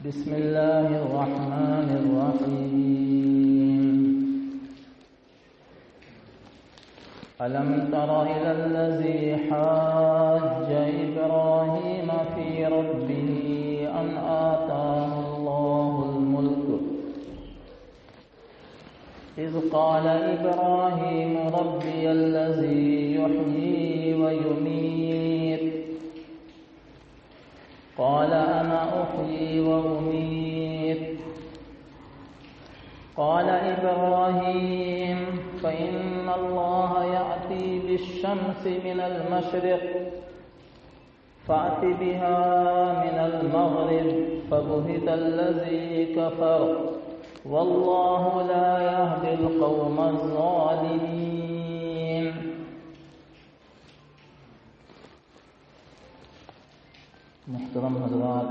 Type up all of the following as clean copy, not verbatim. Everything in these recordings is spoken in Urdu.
بسم الله الرحمن الرحيم ألم تر إلى الذي حاج إبراهيم في ربه أن آتاه الله الملك إذ قال إبراهيم ربي الذي يحيي ويميت قال أنا أحيي وأميت قال إبراهيم فإن الله يأتي بالشمس من المشرق فأت بها من المغرب فبهت الذي كفر والله لا يهدي القوم الظالمين. محترم حضرات،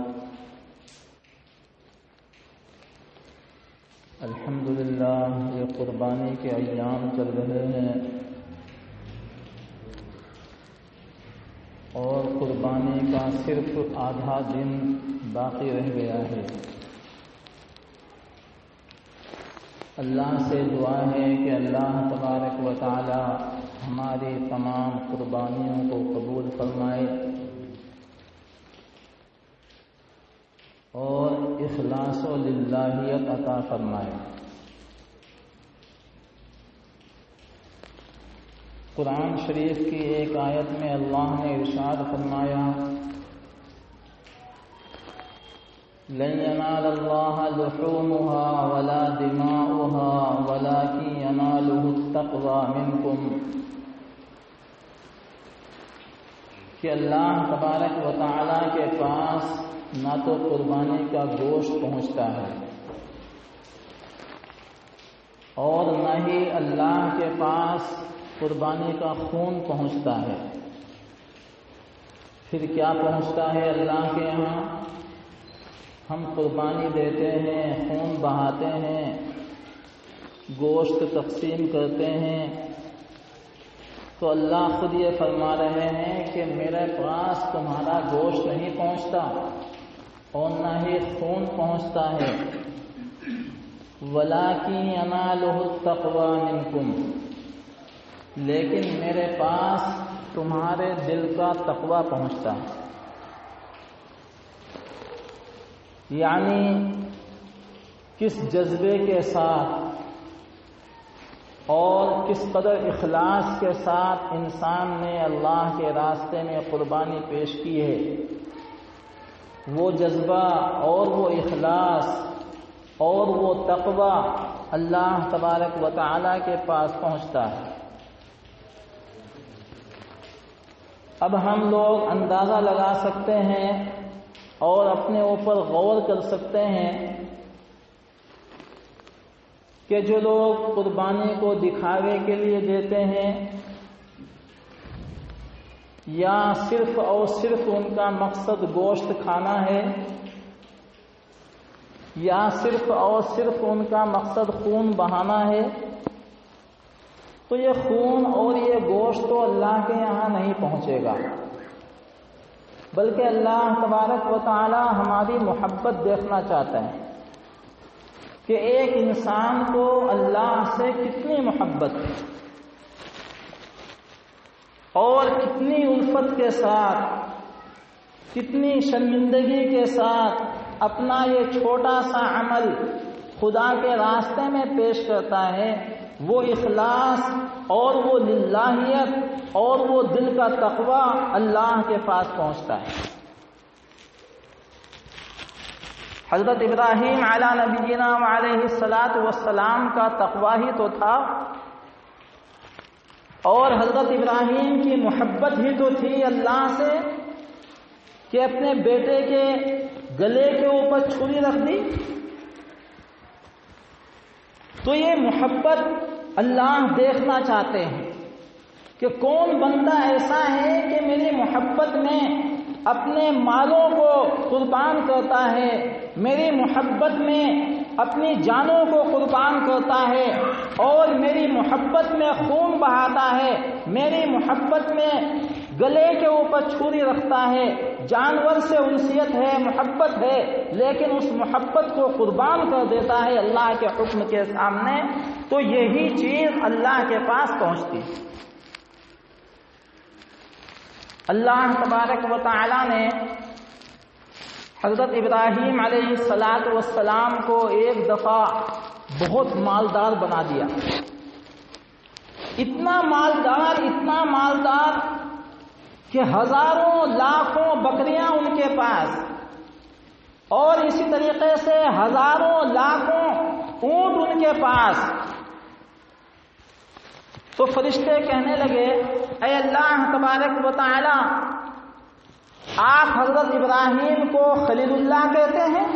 الحمدللہ یہ قربانی کے ایام چل رہے ہیں اور قربانی کا صرف آدھا دن باقی رہ گیا ہے. اللہ سے دعا ہے کہ اللہ تبارک و تعالی ہماری تمام قربانیوں کو قبول فرمائے اور اخلاص و للہیت عطا فرمائے. قرآن شریف کی ایک آیت میں اللہ نے ارشاد فرمایا لن ينال الله لحومها ولا دماؤها ولكن يناله التقوى منكم، کہ اللہ تبارک و تعالی کے پاس نہ تو قربانی کا گوشت پہنچتا ہے اور نہ ہی اللہ کے پاس قربانی کا خون پہنچتا ہے. پھر کیا پہنچتا ہے اللہ کے یہاں؟ ہم قربانی دیتے ہیں، خون بہاتے ہیں، گوشت تقسیم کرتے ہیں، تو اللہ خود یہ فرما رہے ہیں کہ میرے پاس تمہارا گوشت نہیں پہنچتا اور نہ ہی خون پہنچتا ہے. وَلَٰكِن يَنَالُهُ التَّقْوَىٰ مِنكُمْ، لیکن میرے پاس تمہارے دل کا تقویٰ پہنچتا ہے. یعنی کس جذبے کے ساتھ اور کس قدر اخلاص کے ساتھ انسان نے اللہ کے راستے میں قربانی پیش کی ہے، وہ جذبہ اور وہ اخلاص اور وہ تقوی اللہ تبارک و تعالی کے پاس پہنچتا ہے. اب ہم لوگ اندازہ لگا سکتے ہیں اور اپنے اوپر غور کر سکتے ہیں کہ جو لوگ قربانی کو دکھاوے کے لیے دیتے ہیں یا صرف اور صرف ان کا مقصد گوشت کھانا ہے یا صرف اور صرف ان کا مقصد خون بہانا ہے، تو یہ خون اور یہ گوشت تو اللہ کے یہاں نہیں پہنچے گا، بلکہ اللہ تبارک و تعالی ہماری محبت دیکھنا چاہتا ہے کہ ایک انسان کو اللہ سے کتنی محبت ہے اور کتنی الفت کے ساتھ، کتنی شرمندگی کے ساتھ اپنا یہ چھوٹا سا عمل خدا کے راستے میں پیش کرتا ہے. وہ اخلاص اور وہ للہیت اور وہ دل کا تقوی اللہ کے پاس پہنچتا ہے. حضرت ابراہیم علی نبینا علیہ الصلاۃ والسلام کا تقوی ہی تو تھا اور حضرت ابراہیم کی محبت ہی تو تھی اللہ سے کہ اپنے بیٹے کے گلے کے اوپر چھری رکھ دی. تو یہ محبت اللہ دیکھنا چاہتے ہیں کہ کون بندہ ایسا ہے کہ میری محبت میں اپنے مالوں کو قربان کرتا ہے، میری محبت میں اپنی جانوں کو قربان کرتا ہے اور میری محبت میں خون بہاتا ہے، میری محبت میں گلے کے اوپر چھری رکھتا ہے، جانور سے انسیت ہے، محبت ہے، لیکن اس محبت کو قربان کر دیتا ہے اللہ کے حکم کے سامنے، تو یہی چیز اللہ کے پاس پہنچتی ہے۔ اللہ تبارک و تعالی نے حضرت ابراہیم علیہ السلام کو ایک دفعہ بہت مالدار بنا دیا، اتنا مالدار کہ ہزاروں لاکھوں بکریاں ان کے پاس، اور اسی طریقے سے ہزاروں لاکھوں اونٹ ان کے پاس۔ تو فرشتے کہنے لگے، اے اللہ تبارک و تعالی، آپ حضرت ابراہیم کو خلیل اللہ کہتے ہیں،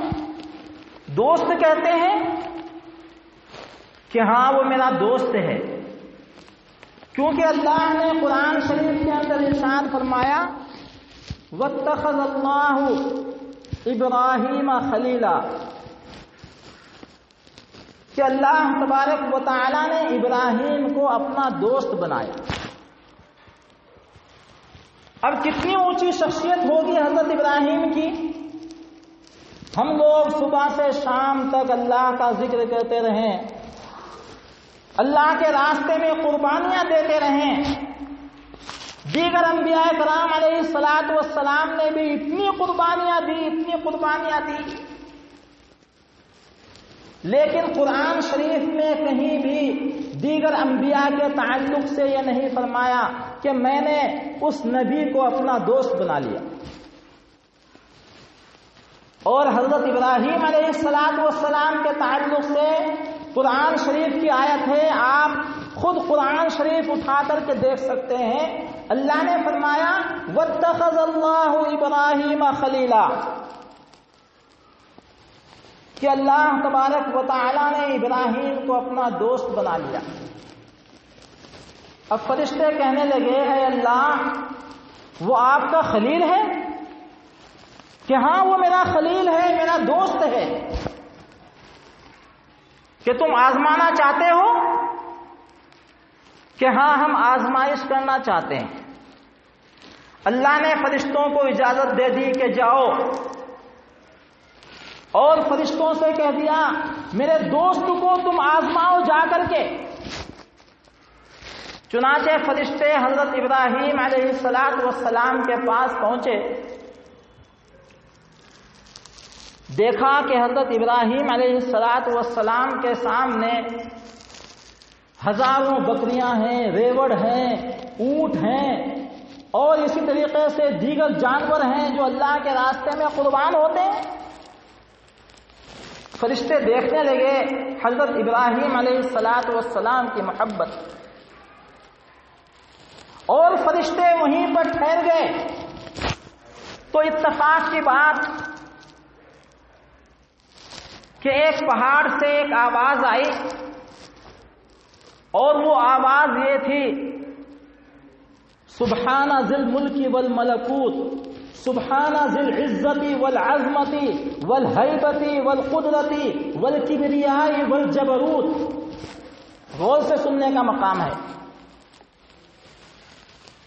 دوست کہتے ہیں؟ کہ ہاں وہ میرا دوست ہے، کیونکہ اللہ نے قرآن شریف کے اندر ارشاد فرمایا وَاتَّخَذَ اللَّهُ إِبْرَاهِيمَ خَلِيلًا، کہ اللہ تبارک و تعالی نے ابراہیم کو اپنا دوست بنایا۔ اب کتنی اونچی شخصیت ہوگی حضرت ابراہیم کی؟ ہم لوگ صبح سے شام تک اللہ کا ذکر کرتے رہیں، اللہ کے راستے میں قربانیاں دیتے رہیں۔ دیگر انبیاء کرام علیہ السلام نے بھی اتنی قربانیاں دی، لیکن قرآن شریف میں کہیں بھی دیگر انبیاء کے تعلق سے یہ نہیں فرمایا کہ میں نے اس نبی کو اپنا دوست بنا لیا۔ اور حضرت ابراہیم علیہ السلام کے تعلق سے قرآن شریف کی آیت ہے، آپ خود قرآن شریف اٹھا کر کے دیکھ سکتے ہیں۔ اللہ نے فرمایا وَاتَّخَذَ اللَّهُ إِبْرَاهِيمَ خَلِيلًا، کہ اللہ تبارک و تعالی نے ابراہیم کو اپنا دوست بنا لیا۔ اب فرشتے کہنے لگے، اے اللہ، وہ آپ کا خلیل ہے؟ کہ ہاں وہ میرا خلیل ہے، میرا دوست ہے۔ کہ تم آزمانا چاہتے ہو؟ کہ ہاں ہم آزمائش کرنا چاہتے ہیں۔ اللہ نے فرشتوں کو اجازت دے دی کہ جاؤ، اور فرشتوں سے کہہ دیا میرے دوست کو تم آزماؤ جا کر کے۔ چنانچہ فرشتے حضرت ابراہیم علیہ السلام کے پاس پہنچے، دیکھا کہ حضرت ابراہیم علیہ السلام کے سامنے ہزاروں بکریاں ہیں، ریوڑ ہیں، اونٹ ہیں، اور اسی طریقے سے دیگر جانور ہیں جو اللہ کے راستے میں قربان ہوتے ہیں۔ فرشتے دیکھنے لگے حضرت ابراہیم علیہ السلام کی محبت، اور فرشتے وہیں پر ٹھہر گئے۔ تو اتفاق کی بات کہ ایک پہاڑ سے ایک آواز آئی، اور وہ آواز یہ تھی سبحان ذی الملک والملکوت، سبحان ذی العزت والعظمت والہیبت والقدرت والکبریاء والجبروت۔ غور سے سننے کا مقام ہے۔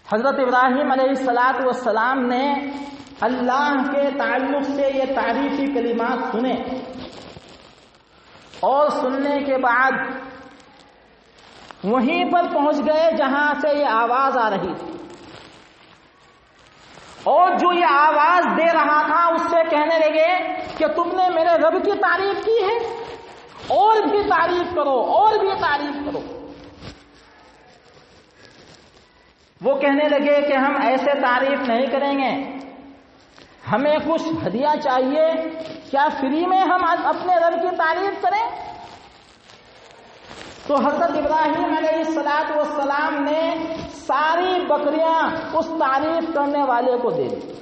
حضرت ابراہیم علیہ السلام نے اللہ کے تعلق سے یہ تعریفی کلمات سنے، اور سننے کے بعد وہیں پر پہنچ گئے جہاں سے یہ آواز آ رہی تھی، اور جو یہ آواز دے رہا تھا اس سے کہنے لگے کہ تم نے میرے رب کی تعریف کی ہے، اور بھی تعریف کرو، اور بھی تعریف کرو۔ وہ کہنے لگے کہ ہم ایسے تعریف نہیں کریں گے، ہمیں کچھ ہدیہ چاہیے، کیا فری میں ہم اپنے رب کی تعریف کریں؟ تو حضرت ابراہیم علیہ السلام نے ساری بکریاں اس تعریف کرنے والے کو دے دی،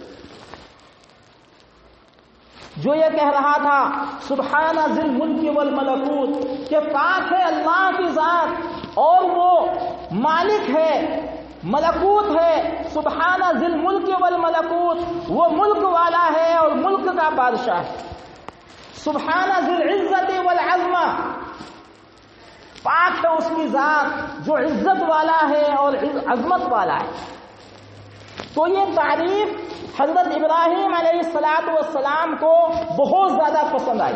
جو یہ کہہ رہا تھا سبحان ذی الملک والملکوت، کہ پاک ہے اللہ کی ذات اور وہ مالک ہے، ملکوت ہے۔ سبحان ذی الملک والملکوت، وہ ملک والا ہے اور ملک کا بادشاہ ہے۔ سبحان ذی العزت والعظمہ، پاک ہے اس کی ذات جو عزت والا ہے اور عظمت والا ہے۔ تو یہ تعریف حضرت ابراہیم علیہ السلام کو بہت زیادہ پسند آئی،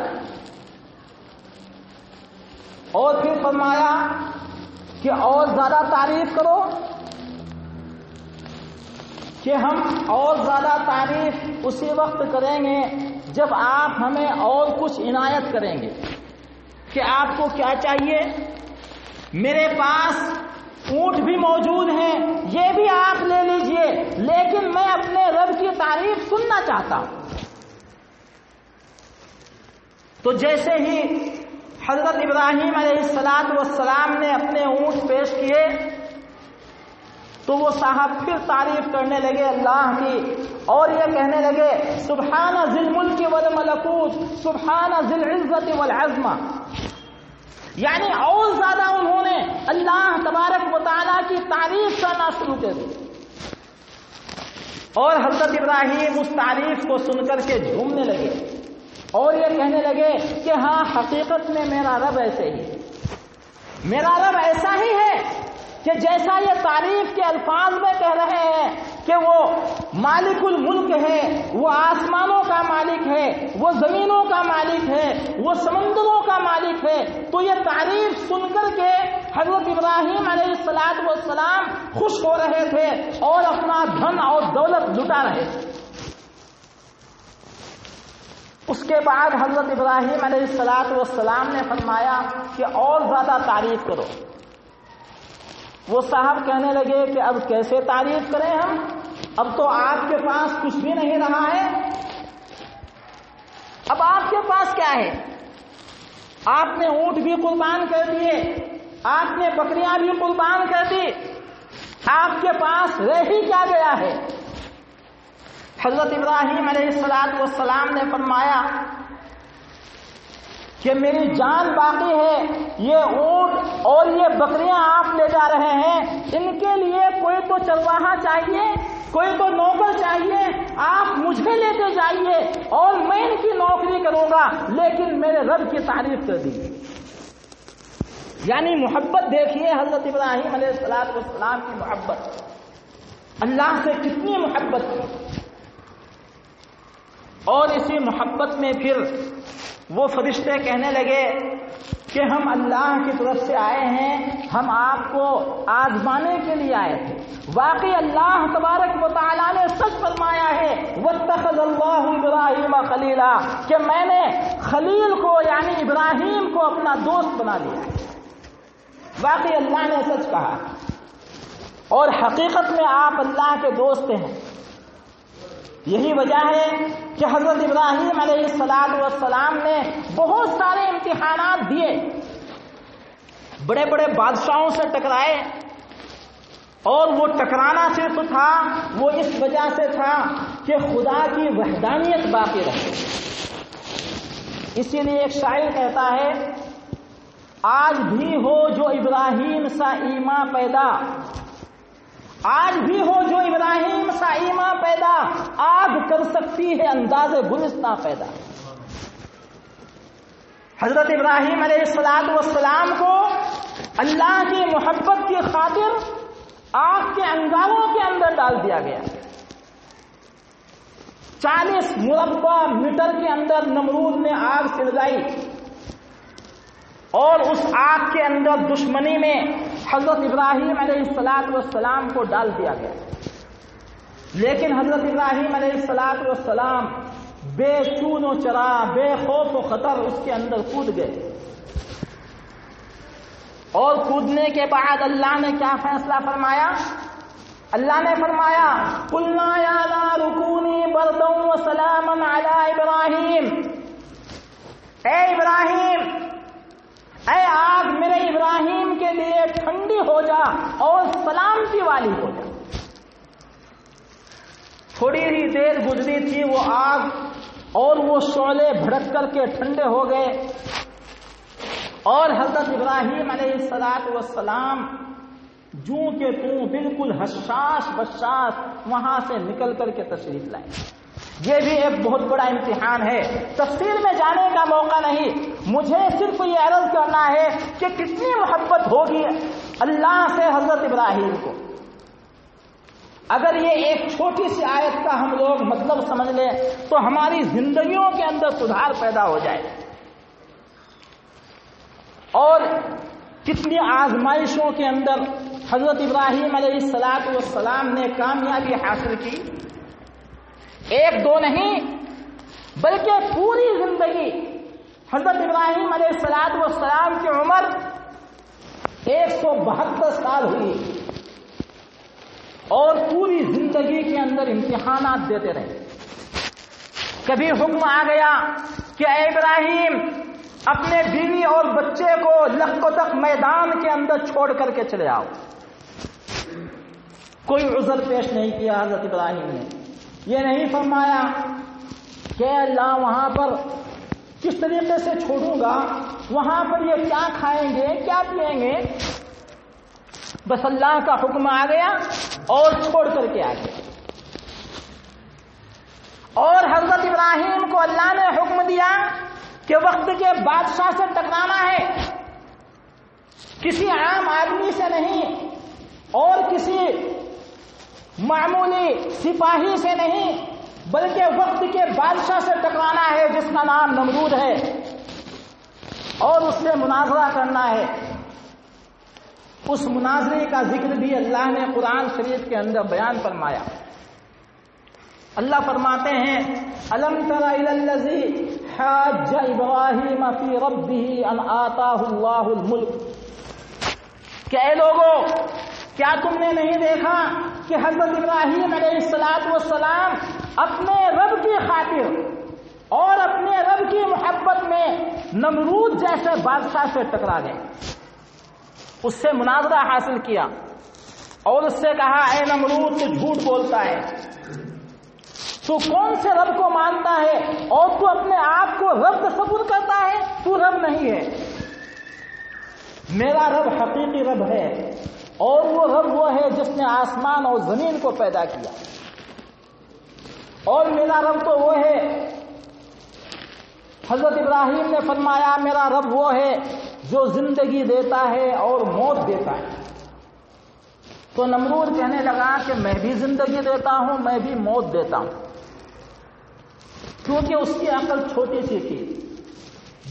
اور پھر فرمایا کہ اور زیادہ تعریف کرو، کہ ہم اور زیادہ تعریف اسی وقت کریں گے جب آپ ہمیں اور کچھ عنایت کریں گے۔ کہ آپ کو کیا چاہیے؟ میرے پاس اونٹ بھی موجود ہیں، یہ بھی آپ لے لیجئے، لیکن میں اپنے رب کی تعریف سننا چاہتا ہوں۔ تو جیسے ہی حضرت ابراہیم علیہ السلام نے اپنے اونٹ پیش کیے تو وہ صاحب پھر تعریف کرنے لگے اللہ کی، اور یہ کہنے لگے سبحان ذی الملک والملکوت سبحان ذی العزت والعظمہ، یعنی اور زیادہ انہوں نے اللہ تبارک و تعالیٰ کی تعریف کرنا شروع کر دی، اور حضرت ابراہیم اس تعریف کو سن کر کے جھومنے لگے اور یہ کہنے لگے کہ ہاں حقیقت میں میرا رب ایسے ہی، میرا رب ایسا ہی ہے کہ جیسا یہ تعریف کے الفاظ میں کہہ رہے ہیں کہ وہ مالک الملک ہے، وہ آسمانوں کا مالک ہے، وہ زمینوں کا مالک ہے، وہ سمندروں کا مالک ہے، تو یہ تعریف سن کر کے حضرت ابراہیم علیہ السلام خوش ہو رہے تھے اور اپنا دھن اور دولت لٹا رہے تھے۔ اس کے بعد حضرت ابراہیم علیہ السلام نے فرمایا کہ اور زیادہ تعریف کرو۔ وہ صاحب کہنے لگے کہ اب کیسے تعریف کریں ہم، اب تو آپ کے پاس کچھ بھی نہیں رہا ہے، اب آپ کے پاس کیا ہے؟ آپ نے اونٹ بھی قربان کر دیے، آپ نے بکریاں بھی قربان کر دی، آپ کے پاس رہ ہی کیا گیا ہے؟ حضرت ابراہیم علیہ السلام نے فرمایا کہ میری جان باقی ہے، یہ اونٹ اور یہ بکریاں آپ لے جا رہے ہیں، ان کے لیے کوئی تو چرواہا چاہیے، کوئی تو نوکر چاہیے، آپ مجھے لیتے جائیے اور میں ان کی نوکری کروں گا، لیکن میرے رب کی تعریف کر دیجیے۔ یعنی محبت دیکھیے حضرت ابراہیم علیہ السلام کی محبت، اللہ سے کتنی محبت تھی، اور اسی محبت میں پھر وہ فرشتے کہنے لگے کہ ہم اللہ کی طرف سے آئے ہیں، ہم آپ کو آزمانے کے لیے آئے تھے۔ واقعی اللہ تبارک و تعالیٰ نے سچ فرمایا ہے واتخذ اللہ ابراہیم خلیلا، کہ میں نے خلیل کو یعنی ابراہیم کو اپنا دوست بنا لیا۔ واقعی اللہ نے سچ کہا، اور حقیقت میں آپ اللہ کے دوست ہیں۔ یہی وجہ ہے کہ حضرت ابراہیم علیہ السلام نے بہت سارے امتحانات دیے، بڑے بڑے بادشاہوں سے ٹکرائے، اور وہ ٹکرانا صرف تھا وہ اس وجہ سے تھا کہ خدا کی وحدانیت باقی رہے۔ اسی لیے ایک شاعر کہتا ہے آج بھی ہو جو ابراہیم سا ایمان پیدا، آج بھی ہو جو ابراہیم سا ایمان پیدا، آگ کر سکتی ہے انداز گلستہ پیدا۔ حضرت ابراہیم علیہ السلام کو اللہ کی محبت کی خاطر آگ کے انگاروں کے اندر ڈال دیا گیا۔ 40 مربع میٹر کے اندر نمرود نے آگ سلگائی، اور اس آگ کے اندر دشمنی میں حضرت ابراہیم علیہ السلام کو ڈال دیا گیا، لیکن حضرت ابراہیم علیہ السلام بے چون و چرا، بے خوف و خطر اس کے اندر کود گئے، اور کودنے کے بعد اللہ نے کیا فیصلہ فرمایا؟ اللہ نے فرمایا قلنا یا نار کونی بردا وسلاما علی ابراہیم، اے ابراہیم، اے آگ میرے ابراہیم کے لیے ٹھنڈی ہو جا اور سلامتی والی ہو جا۔ تھوڑی ہی دیر گزری تھی وہ آگ اور وہ شعلے بھڑک کر کے ٹھنڈے ہو گئے، اور حضرت ابراہیم علیہ السلام جوں کے توں بالکل حساس بشاس وہاں سے نکل کر کے تشریف لائے۔ یہ بھی ایک بہت بڑا امتحان ہے، تفصیل میں جانے کا موقع نہیں، مجھے صرف یہ عرض کرنا ہے کہ کتنی محبت ہوگی اللہ سے حضرت ابراہیم کو۔ اگر یہ ایک چھوٹی سی آیت کا ہم لوگ مطلب سمجھ لیں تو ہماری زندگیوں کے اندر سدھار پیدا ہو جائے. اور کتنی آزمائشوں کے اندر حضرت ابراہیم علیہ السلام نے کامیابی حاصل کی. ایک دو نہیں بلکہ پوری زندگی حضرت ابراہیم علیہ السلام کی عمر 172 سال ہوئی اور پوری زندگی کے اندر امتحانات دیتے رہے. کبھی حکم آ گیا کہ اے ابراہیم اپنے بیوی اور بچے کو لقطق میدان کے اندر چھوڑ کر کے چلے آؤ. کوئی عذر پیش نہیں کیا حضرت ابراہیم نے. یہ نہیں فرمایا کہ اللہ وہاں پر کس طریقے سے چھوڑوں گا, وہاں پر یہ کیا کھائیں گے کیا پئیں گے. بس اللہ کا حکم آ گیا اور چھوڑ کر کے آ گیا. اور حضرت ابراہیم کو اللہ نے حکم دیا کہ وقت کے بادشاہ سے ٹکرانا ہے, کسی عام آدمی سے نہیں اور کسی معمولی سپاہی سے نہیں بلکہ وقت کے بادشاہ سے ٹکرانا ہے جس کا نام نمرود ہے, اور اس سے مناظرہ کرنا ہے. اس مناظرے کا ذکر بھی اللہ نے قرآن شریف کے اندر بیان فرمایا. اللہ فرماتے ہیں الم تر الی الذی حاج ابراہیم فی ربہ ان آتاہ اللہ الملک, کہ اے لوگوں کیا تم نے نہیں دیکھا کہ حضرت ابراہیم علیہ السلام اپنے رب کی خاطر اور اپنے رب کی محبت میں نمرود جیسے بادشاہ سے ٹکرا گئے, اس سے مناظرہ حاصل کیا اور اس سے کہا اے نمرود تو جھوٹ بولتا ہے, تو کون سے رب کو مانتا ہے اور تو اپنے آپ کو رب تصور کرتا ہے, تو رب نہیں ہے. میرا رب حقیقی رب ہے اور وہ رب وہ ہے جس نے آسمان اور زمین کو پیدا کیا, اور میرا رب تو وہ ہے. حضرت ابراہیم نے فرمایا میرا رب وہ ہے جو زندگی دیتا ہے اور موت دیتا ہے. تو نمرود کہنے لگا کہ میں بھی زندگی دیتا ہوں میں بھی موت دیتا ہوں, کیونکہ اس کی عقل چھوٹی سی تھی.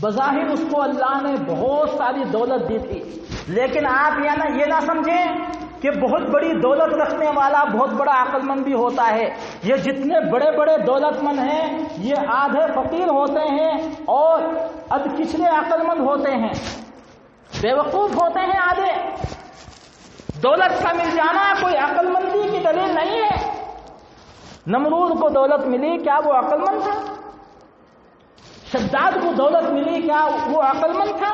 بظاہر اس کو اللہ نے بہت ساری دولت دی تھی, لیکن آپ یہ نہ سمجھیں کہ بہت بڑی دولت رکھنے والا بہت بڑا عقل مند بھی ہوتا ہے. یہ جتنے بڑے بڑے دولت مند ہیں یہ آدھے فقیر ہوتے ہیں اور اب کچھلے عقل مند ہوتے ہیں, بیوقوف ہوتے ہیں آدھے. دولت کا مل جانا کوئی عقل مندی کی دلیل نہیں ہے. نمرود کو دولت ملی, کیا وہ عقل مند تھا؟ شداد کو دولت ملی, کیا وہ عقل مند تھا؟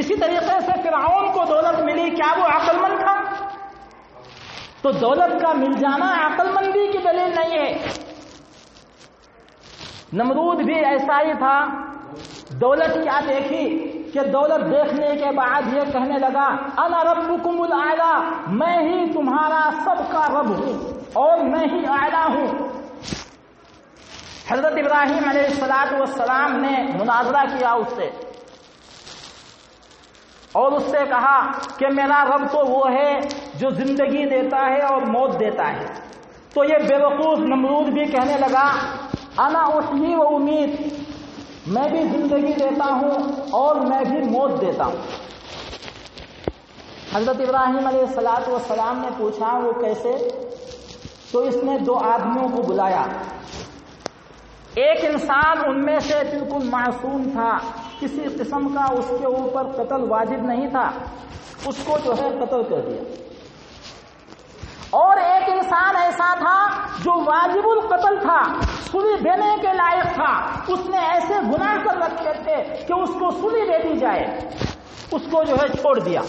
اسی طریقے سے فرعون کو دولت ملی, کیا وہ عقل مند تھا؟ تو دولت کا مل جانا عقل مندی کی دلیل نہیں ہے. نمرود بھی ایسا ہی تھا. دولت کیا دیکھی کہ دولت دیکھنے کے بعد یہ کہنے لگا انا ربکم الاعلی, میں ہی تمہارا سب کا رب ہوں اور میں ہی اعلیٰ ہوں. حضرت ابراہیم علیہ السلام نے مناظرہ کیا اس سے اور اس سے کہا کہ میرا رب تو وہ ہے جو زندگی دیتا ہے اور موت دیتا ہے. تو یہ بیوقوف نمرود بھی کہنے لگا انا احیی و امیت, میں بھی زندگی دیتا ہوں اور میں بھی موت دیتا ہوں. حضرت ابراہیم علیہ السلام نے پوچھا وہ کیسے؟ تو اس نے دو آدمیوں کو بلایا. ایک انسان ان میں سے بالکل معصوم تھا, کسی قسم کا اس کے اوپر قتل واجب نہیں تھا, اس کو جو ہے قتل کر دیا. اور ایک انسان ایسا تھا جو واجب القتل تھا, سلی دینے کے لائق تھا, اس نے ایسے گناہ کر رکھے تھے کہ اس کو سلی دے دی جائے, اس کو جو ہے چھوڑ دیا.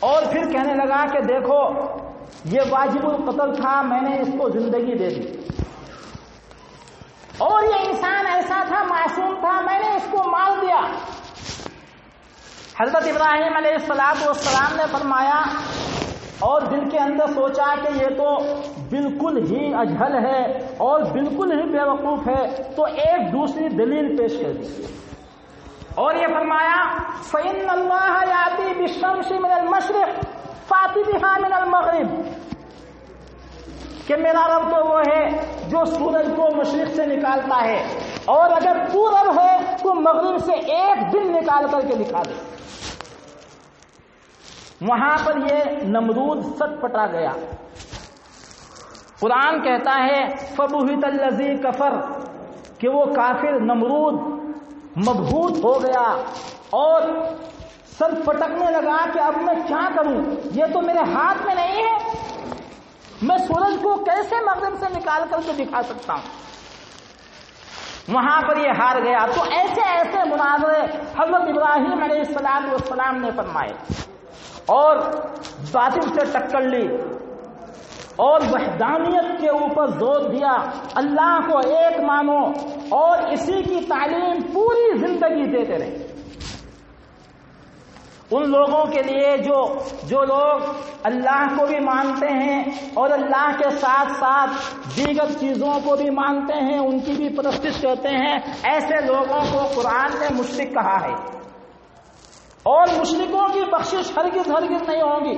اور پھر کہنے لگا کہ دیکھو یہ واجب القتل تھا, میں نے اس کو زندگی دے دی. اور یہ انسان ایسا تھا معصوم تھا, میں نے اس کو مار دیا. حضرت ابراہیم علیہ السلام نے فرمایا اور دل کے اندر سوچا کہ یہ تو بالکل ہی اجہل ہے اور بالکل ہی بیوقوف ہے, تو ایک دوسری دلیل پیش کر دی اور یہ فرمایا فَإِنَّ اللَّهَ يَأْتِي بِالشَّمْسِ مِنَ الْمَشْرِقِ, فاتی بہا من المغرب، کہ میرا رب تو وہ ہے جو سورج کو مشرق سے نکالتا ہے، اور اگر تو رب ہے تو مغرب سے ایک دن نکال کر کے دکھا دے۔ وہاں پر یہ نمرود سٹ پٹا گیا۔ قرآن کہتا ہے فبہت الذی کفر، کہ وہ کافر نمرود مبہوت ہو گیا اور سر پٹکنے لگا کہ اب میں کیا کروں، یہ تو میرے ہاتھ میں نہیں ہے، میں سورج کو کیسے مغرب سے نکال کر کے دکھا سکتا ہوں۔ وہاں پر یہ ہار گیا۔ تو ایسے ایسے مناظرے حضرت ابراہیم علیہ السلام نے فرمائے اور باطل سے ٹکر لی اور وحدانیت کے اوپر زور دیا، اللہ کو ایک مانو، اور اسی کی تعلیم پوری زندگی دیتے رہے۔ ان لوگوں کے لیے جو لوگ اللہ کو بھی مانتے ہیں اور اللہ کے ساتھ ساتھ دیگر چیزوں کو بھی مانتے ہیں، ان کی بھی پرستش کرتے ہیں، ایسے لوگوں کو قرآن نے مشرک کہا ہے، اور مشرکوں کی بخشش ہرگز نہیں ہوگی۔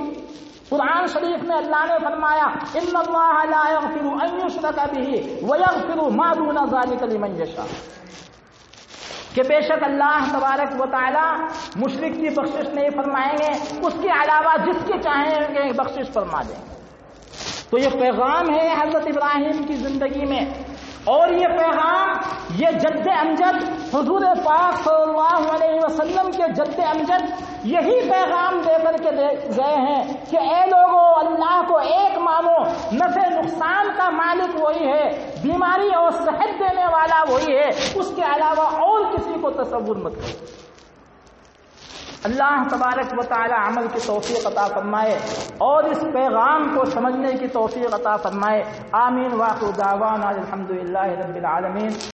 قرآن شریف میں اللہ نے فرمایا ان اللہ لا یغفر ان یشرک بہ ویغفر ما دون ذلک لمن یشاء، کہ بے شک اللہ تبارک و تعالی مشرک کی بخشش نہیں فرمائیں گے، اس کے علاوہ جس کی چاہیں گے بخشش فرما دیں۔ تو یہ پیغام ہے حضرت ابراہیم کی زندگی میں، اور یہ پیغام یہ جد امجد حضور پاک صلی اللہ علیہ وسلم کے جد امجد یہی پیغام دے کر کے گئے ہیں کہ اے لوگوں، اللہ کو ایک مانو، نفع نقصان کا مالک وہی ہے، بیماری اور صحت دینے والا وہی ہے، اس کے علاوہ اور کسی کو تصور مت کرو۔ اللہ تبارک و تعالی عمل کی توفیق عطا فرمائے اور اس پیغام کو سمجھنے کی توفیق عطا فرمائے۔ آمین۔ واخر دعوانا الحمدللہ رب العالمین۔